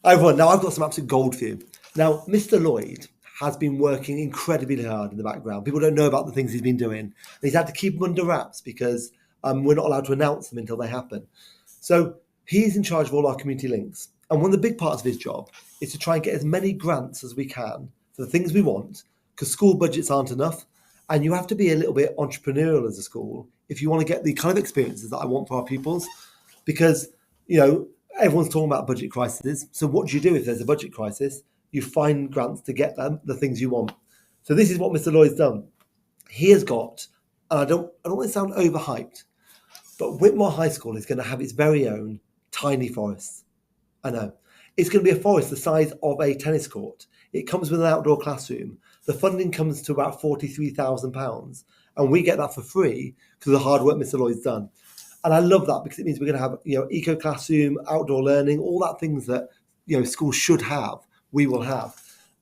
Hi everyone, now I've got some absolute gold for you. Now, Mr. Lloyd has been working incredibly hard in the background. People don't know about the things he's been doing. He's had to keep them under wraps because we're not allowed to announce them until they happen. So he's in charge of all our community links. And one of the big parts of his job is to try and get as many grants as we can for the things we want, because school budgets aren't enough. And you have to be a little bit entrepreneurial as a school if you want to get the kind of experiences that I want for our pupils. Because, everyone's talking about budget crises. So what do you do if there's a budget crisis? You find grants to get them the things you want. So this is what Mr. Lloyd's done. He has got, and I don't want to sound overhyped, but Whitmore High School is going to have its very own tiny forest. I know. It's going to be a forest the size of a tennis court. It comes with an outdoor classroom. The funding comes to about £43,000, and we get that for free because of the hard work Mr. Lloyd's done. And I love that because it means we're going to have, eco classroom, outdoor learning, all that things that, schools should have, we will have.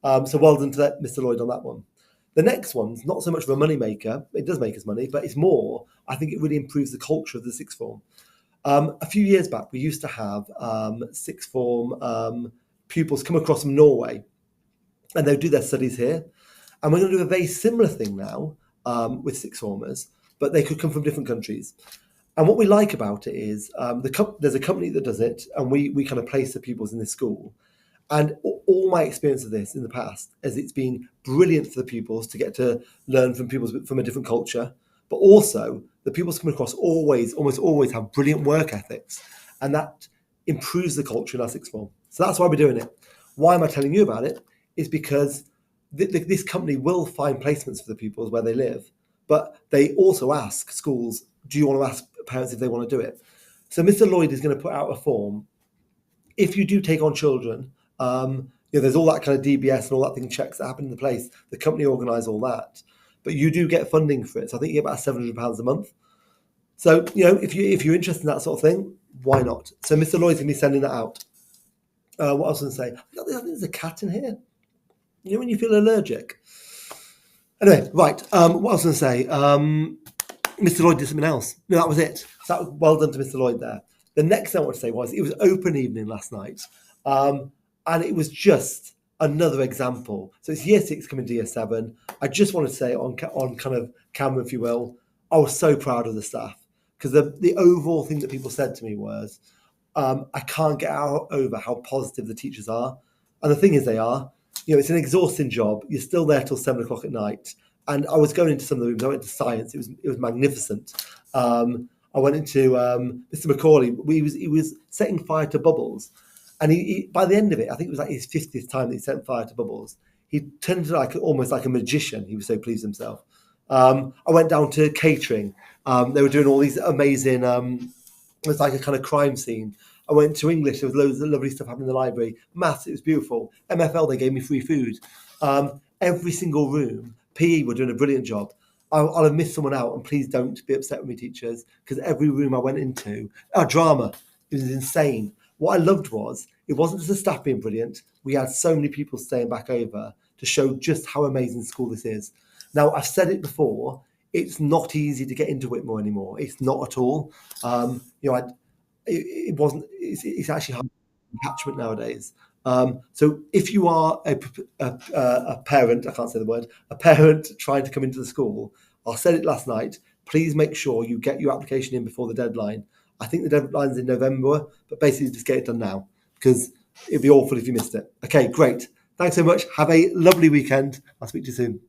So well done to Mr. Lloyd on that one. The next one's not so much of a money maker. It does make us money, but it's more, I think it really improves the culture of the sixth form. A few years back, we used to have sixth form pupils come across from Norway, and they would do their studies here. And we're going to do a very similar thing now with sixth formers, but they could come from different countries. And what we like about it is there's a company that does it, and we kind of place the pupils in this school. And all my experience of this in the past is it's been brilliant for the pupils to get to learn from pupils from a different culture, but also the pupils come across almost always have brilliant work ethics, and that improves the culture in our sixth form. So that's why we're doing it. Why am I telling you about it? Is because this company will find placements for the pupils where they live, but they also ask schools, do you want to ask parents if they want to do it? So Mr. Lloyd is going to put out a form. If you do take on children, there's all that kind of DBS and all that thing checks that happen in the place. The company organise all that, but you do get funding for it. So I think you get about £700 a month. So if you're interested in that sort of thing, why not? So Mr. Lloyd's going to be sending that out. What else was I going to say? I think there's a cat in here. When you feel allergic. Anyway, right. What else was I going to say? Mr. Lloyd did something else. No, that was it. So that was well done to Mr. Lloyd there. The next thing I want to say was it was open evening last night. And it was just another example. So it's year 6 coming to year 7. I just want to say on kind of camera, if you will, I was so proud of the staff, because the overall thing that people said to me was, I can't get over how positive the teachers are. And the thing is, they are. It's an exhausting job. You're still there till 7 o'clock at night. And I was going into some of the rooms. I went to science. It was magnificent. I went into Mr. Macaulay. He was setting fire to bubbles, and he by the end of it, I think it was like his 50th time that he set fire to bubbles. He turned into almost like a magician. He was so pleased with himself. I went down to catering. They were doing all these amazing. It was like a kind of crime scene. I went to English. There was loads of lovely stuff happening in the library. Maths, it was beautiful. MFL, they gave me free food. Every single room. PE were doing a brilliant job. I'll have missed someone out, and please don't be upset with me, teachers, because every room I went into, drama, it was insane. What I loved was, it wasn't just the staff being brilliant. We had so many people staying back over to show just how amazing school this is. Now, I've said it before, it's not easy to get into Whitmore anymore. It's not at all. It wasn't. It's actually hard catchment nowadays. So if you are a parent, I can't say the word, a parent trying to come into the school, I said it last night, please make sure you get your application in before the deadline. I think the deadline's in November, but basically just get it done now, because it'd be awful if you missed it. Okay, great. Thanks so much. Have a lovely weekend. I'll speak to you soon.